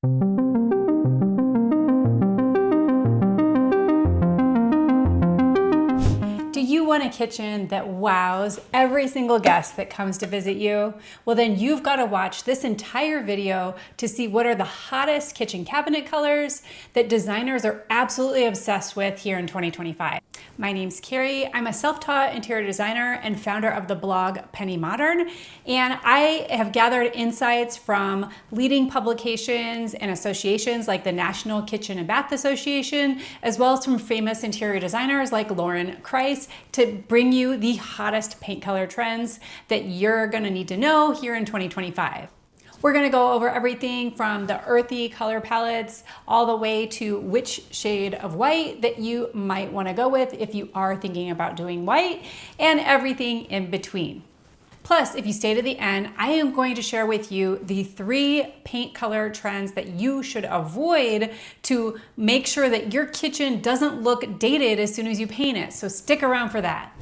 Do you want a kitchen that wows every single guest that comes to visit you? Well, then you've got to watch this entire video to see what are the hottest kitchen cabinet colors that designers are absolutely obsessed with here in 2025. My name's Carrie. I'm a self-taught interior designer and founder of the blog Penny Modern, and I have gathered insights from leading publications and associations like the National Kitchen and Bath Association, as well as from famous interior designers like Lauren Kreis, to bring you the hottest paint color trends that you're gonna need to know here in 2025. We're gonna go over everything from the earthy color palettes all the way to which shade of white that you might wanna go with if you are thinking about doing white, and everything in between. Plus, if you stay to the end, I am going to share with you the 3 paint color trends that you should avoid to make sure that your kitchen doesn't look dated as soon as you paint it. So stick around for that.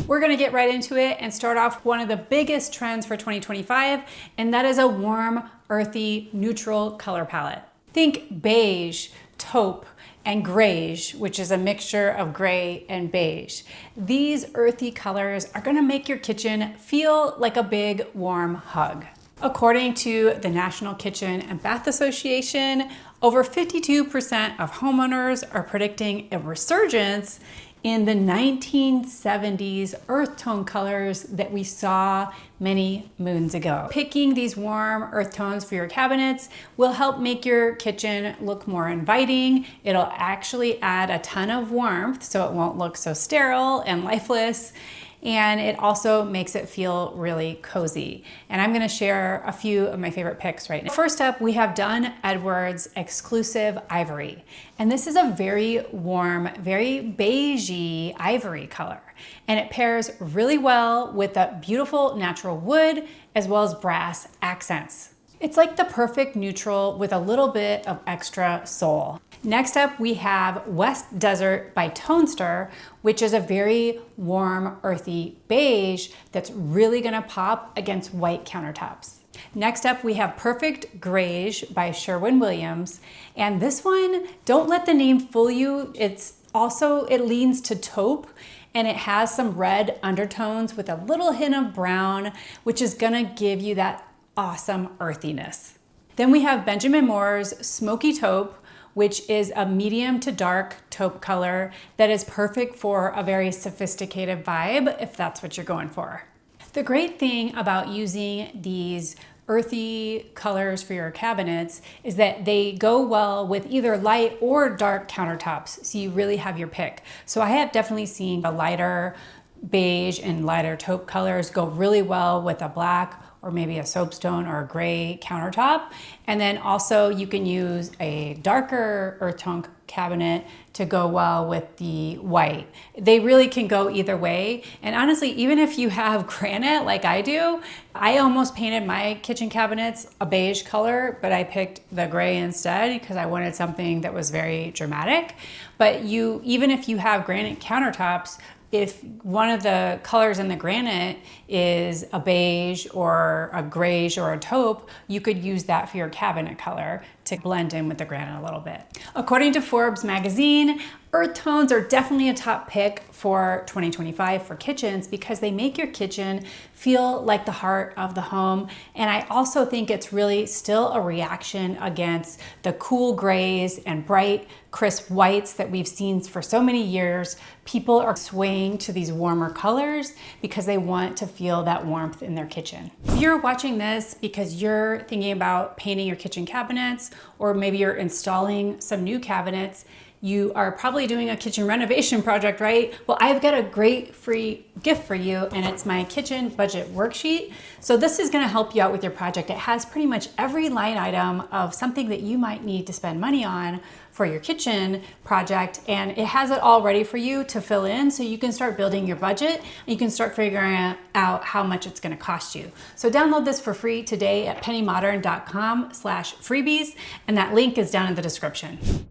We're gonna get right into it and start off one of the biggest trends for 2025, and that is a warm, earthy, neutral color palette. Think beige, taupe, and grayish, which is a mixture of gray and beige. These earthy colors are gonna make your kitchen feel like a big, warm hug. According to the National Kitchen and Bath Association, over 52% of homeowners are predicting a resurgence in the 1970s earth tone colors that we saw many moons ago. Picking these warm earth tones for your cabinets will help make your kitchen look more inviting. It'll actually add a ton of warmth so it won't look so sterile and lifeless. And it also makes it feel really cozy. And I'm gonna share a few of my favorite picks right now. First up, we have Dunn Edwards Exclusive Ivory. And this is a very warm, very beigey ivory color. And it pairs really well with the beautiful natural wood as well as brass accents. It's like the perfect neutral with a little bit of extra soul. Next up, we have West Desert by Tonester, which is a very warm, earthy beige that's really gonna pop against white countertops. Next up, we have Perfect Grayish by Sherwin-Williams. And this one, don't let the name fool you. It leans to taupe, and it has some red undertones with a little hint of brown, which is gonna give you that awesome earthiness. Then we have Benjamin Moore's Smoky Taupe, which is a medium to dark taupe color that is perfect for a very sophisticated vibe if that's what you're going for. The great thing about using these earthy colors for your cabinets is that they go well with either light or dark countertops, so you really have your pick. So I have definitely seen a lighter beige and lighter taupe colors go really well with a black or maybe a soapstone or a gray countertop. And then also you can use a darker earth tone cabinet to go well with the white. They really can go either way. And honestly, even if you have granite like I do, I almost painted my kitchen cabinets a beige color, but I picked the gray instead because I wanted something that was very dramatic. But even if you have granite countertops, if one of the colors in the granite is a beige or a grayish or a taupe, you could use that for your cabinet color to blend in with the granite a little bit. According to Forbes magazine, earth tones are definitely a top pick for 2025 for kitchens because they make your kitchen feel like the heart of the home. And I also think it's really still a reaction against the cool grays and bright, crisp whites that we've seen for so many years. People are swaying to these warmer colors because they want to feel that warmth in their kitchen. If you're watching this because you're thinking about painting your kitchen cabinets, or maybe you're installing some new cabinets, you are probably doing a kitchen renovation project, right? Well, I've got a great free gift for you, and it's my kitchen budget worksheet. So this is gonna help you out with your project. It has pretty much every line item of something that you might need to spend money on for your kitchen project, and it has it all ready for you to fill in so you can start building your budget and you can start figuring out how much it's gonna cost you. So download this for free today at pennymodern.com/freebies, and that link is down in the description.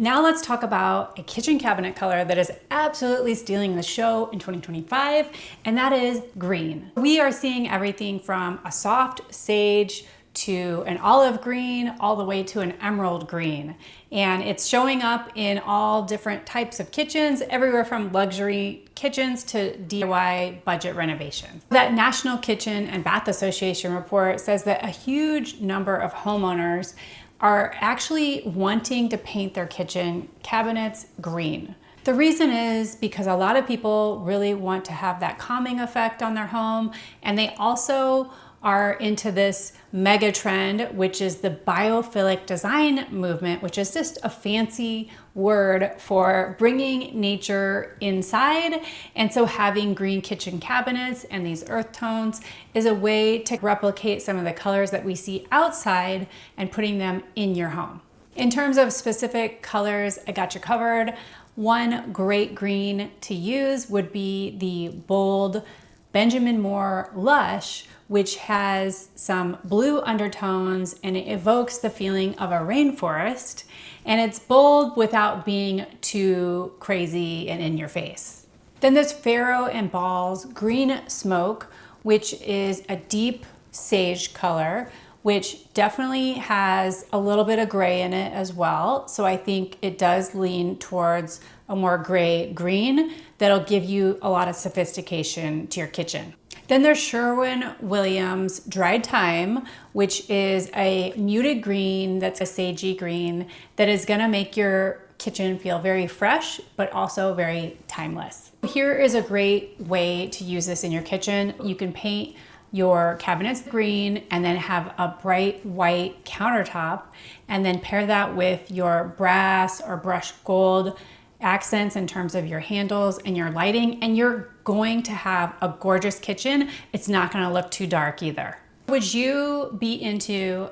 Now let's talk about a kitchen cabinet color that is absolutely stealing the show in 2025, and that is green. We are seeing everything from a soft sage to an olive green, all the way to an emerald green. And it's showing up in all different types of kitchens, everywhere from luxury kitchens to DIY budget renovations. That National Kitchen and Bath Association report says that a huge number of homeowners are actually wanting to paint their kitchen cabinets green. The reason is because a lot of people really want to have that calming effect on their home, and they also are into this mega trend, which is the biophilic design movement, which is just a fancy word for bringing nature inside. And so having green kitchen cabinets and these earth tones is a way to replicate some of the colors that we see outside and putting them in your home. In terms of specific colors, I got you covered. One great green to use would be the bold Benjamin Moore Lush, which has some blue undertones and it evokes the feeling of a rainforest, and it's bold without being too crazy and in your face. Then there's Farrow and Ball's Green Smoke, which is a deep sage color, which definitely has a little bit of gray in it as well. So I think it does lean towards a more gray green that'll give you a lot of sophistication to your kitchen. Then there's Sherwin-Williams Dried Thyme, which is a muted green that's a sagey green that is gonna make your kitchen feel very fresh, but also very timeless. Here is a great way to use this in your kitchen. You can paint your cabinets green and then have a bright white countertop, and then pair that with your brass or brushed gold accents in terms of your handles and your lighting, and you're going to have a gorgeous kitchen. It's not going to look too dark either. Would you be into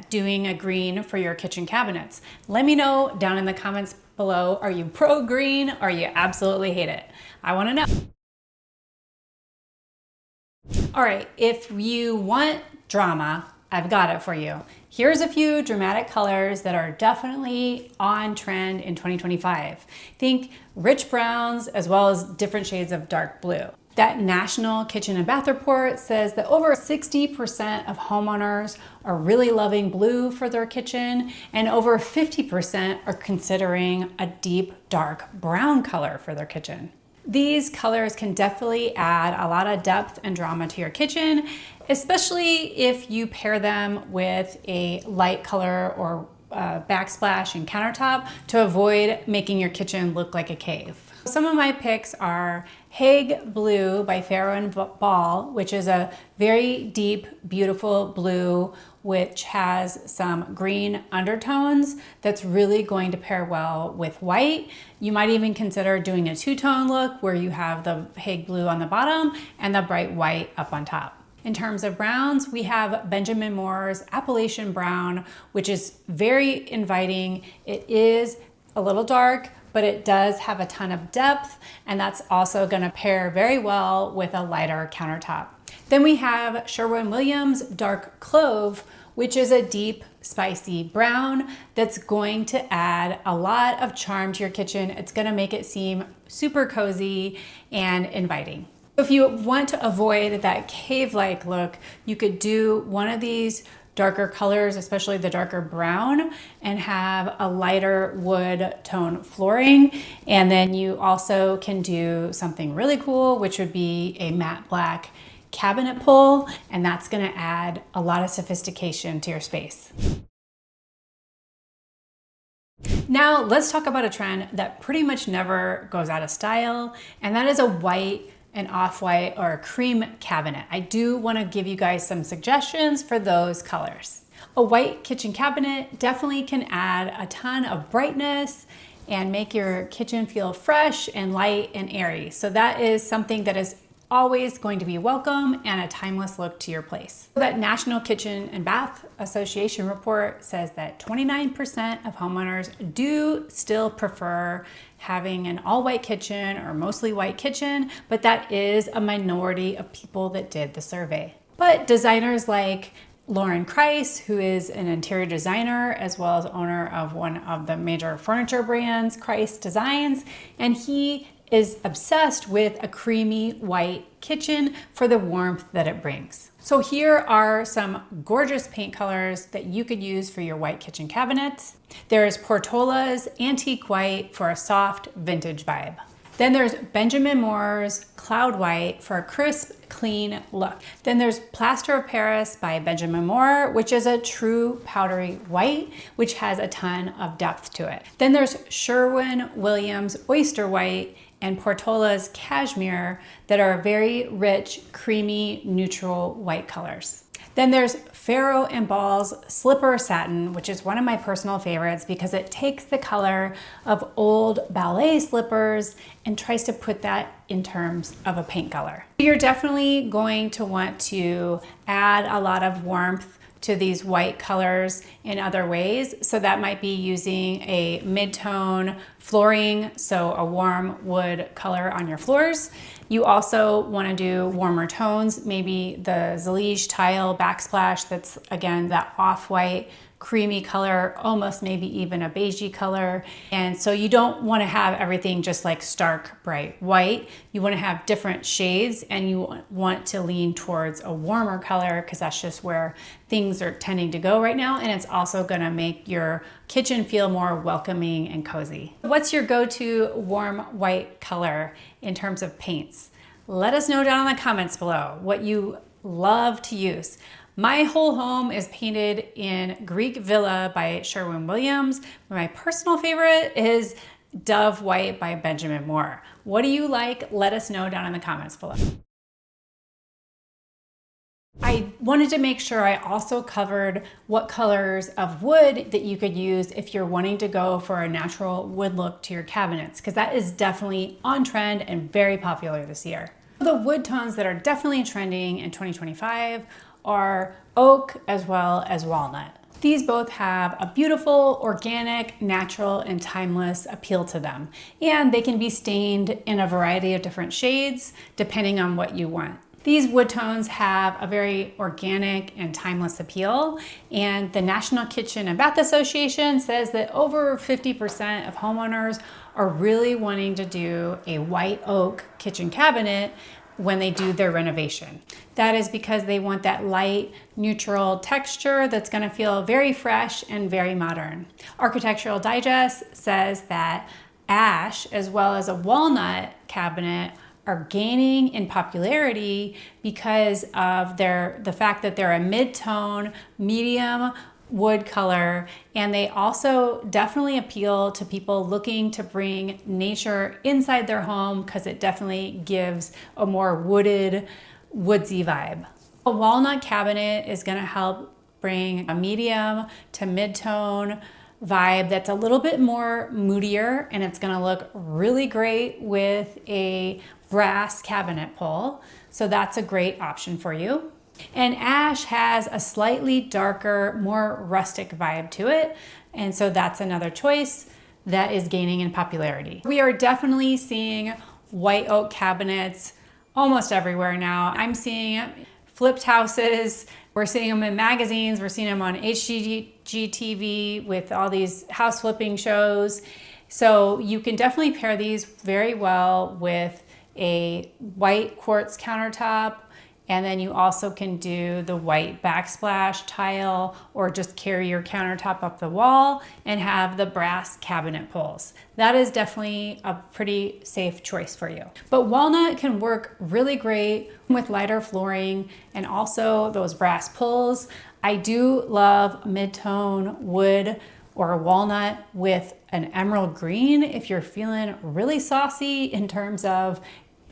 doing a green for your kitchen cabinets? Let me know down in the comments below. Are you pro green or you absolutely hate it? I want to know. All right, if you want drama, I've got it for you. Here's a few dramatic colors that are definitely on trend in 2025. Think rich browns as well as different shades of dark blue. That National Kitchen and Bath report says that over 60% of homeowners are really loving blue for their kitchen, and over 50% are considering a deep dark brown color for their kitchen. These colors can definitely add a lot of depth and drama to your kitchen, especially if you pair them with a light color or backsplash and countertop to avoid making your kitchen look like a cave. Some of my picks are Hague Blue by Farrow and Ball, which is a very deep, beautiful blue, which has some green undertones that's really going to pair well with white. You might even consider doing a two-tone look where you have the Hague Blue on the bottom and the bright white up on top. In terms of browns, we have Benjamin Moore's Appalachian Brown, which is very inviting. It is a little dark, but it does have a ton of depth, and that's also gonna pair very well with a lighter countertop. Then we have Sherwin-Williams Dark Clove, which is a deep, spicy brown that's going to add a lot of charm to your kitchen. It's gonna make it seem super cozy and inviting. If you want to avoid that cave-like look, you could do one of these darker colors, especially the darker brown, and have a lighter wood tone flooring. And then you also can do something really cool, which would be a matte black cabinet pull, and that's gonna add a lot of sophistication to your space. Now let's talk about a trend that pretty much never goes out of style, and that is a white, an off-white, or a cream cabinet. I do want to give you guys some suggestions for those colors. A white kitchen cabinet definitely can add a ton of brightness and make your kitchen feel fresh and light and airy. So that is something that is always going to be welcome and a timeless look to your place. That National Kitchen and Bath Association report says that 29% of homeowners do still prefer having an all-white kitchen or mostly white kitchen, but that is a minority of people that did the survey. But designers like Lauren Kreis, who is an interior designer as well as owner of one of the major furniture brands, Kreis Designs, and he is obsessed with a creamy white kitchen for the warmth that it brings. So here are some gorgeous paint colors that you could use for your white kitchen cabinets. There's Portola's Antique White for a soft vintage vibe. Then there's Benjamin Moore's Cloud White for a crisp, clean look. Then there's Plaster of Paris by Benjamin Moore, which is a true powdery white, which has a ton of depth to it. Then there's Sherwin-Williams Oyster White and Portola's Cashmere that are very rich, creamy, neutral white colors. Then there's Farrow & Ball's Slipper Satin, which is one of my personal favorites because it takes the color of old ballet slippers and tries to put that in terms of a paint color. You're definitely going to want to add a lot of warmth to these white colors in other ways. So that might be using a mid-tone flooring, so a warm wood color on your floors. You also want to do warmer tones, maybe the Zalige tile backsplash that's, again, that off-white creamy color, almost maybe even a beigey color. And so you don't want to have everything just like stark bright white. You want to have different shades, and you want to lean towards a warmer color because that's just where things are tending to go right now. And it's also going to make your kitchen feel more welcoming and cozy. What's your go-to warm white color in terms of paints? Let us know down in the comments below what you love to use. My whole home is painted in Greek Villa by Sherwin-Williams. My personal favorite is Dove White by Benjamin Moore. What do you like? Let us know down in the comments below. I wanted to make sure I also covered what colors of wood that you could use if you're wanting to go for a natural wood look to your cabinets, because that is definitely on trend and very popular this year. The wood tones that are definitely trending in 2025 are oak as well as walnut. These both have a beautiful, organic, natural, and timeless appeal to them. And they can be stained in a variety of different shades depending on what you want. These wood tones have a very organic and timeless appeal, and the National Kitchen and Bath Association says that over 50% of homeowners are really wanting to do a white oak kitchen cabinet when they do their renovation. That is because they want that light, neutral texture that's going to feel very fresh and very modern. Architectural Digest says that ash as well as a walnut cabinet are gaining in popularity because of the fact that they're a mid-tone, medium wood color, and they also definitely appeal to people looking to bring nature inside their home because it definitely gives a more wooded, woodsy vibe. A walnut cabinet is going to help bring a medium to mid-tone vibe that's a little bit more moodier, and it's going to look really great with a brass cabinet pull. So that's a great option for you. And ash has a slightly darker, more rustic vibe to it. And so that's another choice that is gaining in popularity. We are definitely seeing white oak cabinets almost everywhere now. I'm seeing flipped houses. We're seeing them in magazines. We're seeing them on HGTV with all these house flipping shows. So you can definitely pair these very well with a white quartz countertop. And then you also can do the white backsplash tile or just carry your countertop up the wall and have the brass cabinet pulls. That is definitely a pretty safe choice for you. But walnut can work really great with lighter flooring and also those brass pulls. I do love mid-tone wood or walnut with an emerald green if you're feeling really saucy in terms of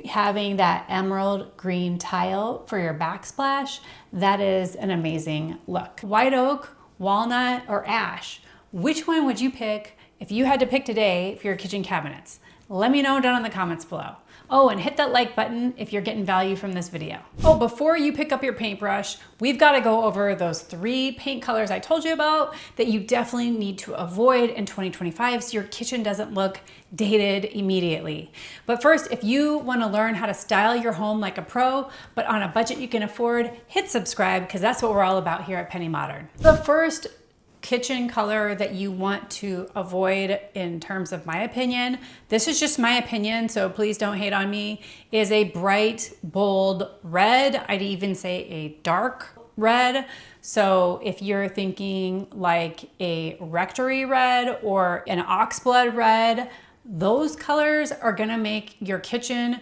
having that emerald green tile for your backsplash. That is an amazing look. White oak, walnut, or ash, which one would you pick if you had to pick today for your kitchen cabinets? Let me know down in the comments below. Oh, and hit that like button if you're getting value from this video. Oh, before you pick up your paintbrush, we've got to go over those 3 paint colors I told you about that you definitely need to avoid in 2025 so your kitchen doesn't look dated immediately. But first, if you want to learn how to style your home like a pro, but on a budget you can afford, hit subscribe because that's what we're all about here at Penny Modern. The first kitchen color that you want to avoid, in terms of my opinion, this is just my opinion, so please don't hate on me, is a bright, bold red. I'd even say a dark red. So if you're thinking like a rectory red or an oxblood red, those colors are gonna make your kitchen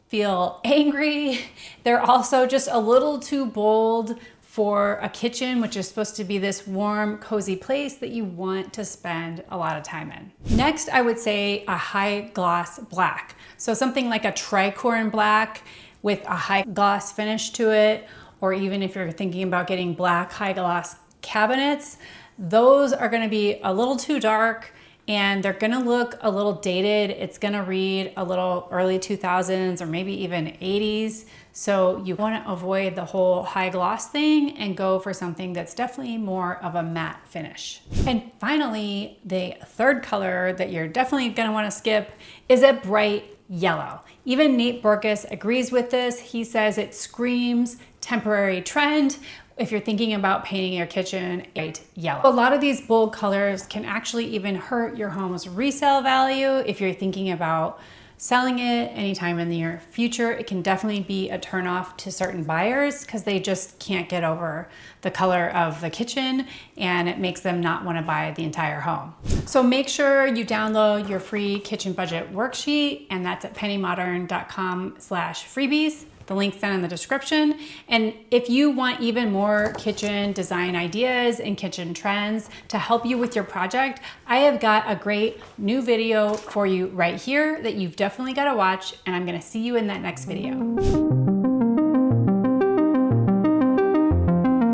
feel angry. They're also just a little too bold for a kitchen, which is supposed to be this warm, cozy place that you want to spend a lot of time in. Next, I would say a high gloss black. So something like a tricorn black with a high gloss finish to it, or even if you're thinking about getting black high gloss cabinets, those are gonna be a little too dark and they're gonna look a little dated. It's gonna read a little early 2000s or maybe even 80s. So you wanna avoid the whole high gloss thing and go for something that's definitely more of a matte finish. And finally, the third color that you're definitely gonna wanna skip is a bright yellow. Even Nate Berkus agrees with this. He says it screams temporary trend if you're thinking about painting your kitchen bright yellow. A lot of these bold colors can actually even hurt your home's resale value. If you're thinking about selling it anytime in the near future, it can definitely be a turnoff to certain buyers because they just can't get over the color of the kitchen and it makes them not want to buy the entire home. So make sure you download your free kitchen budget worksheet, and that's at pennymodern.com/freebies. The link's down in the description. And if you want even more kitchen design ideas and kitchen trends to help you with your project, I have got a great new video for you right here that you've definitely got to watch, and I'm going to see you in that next video.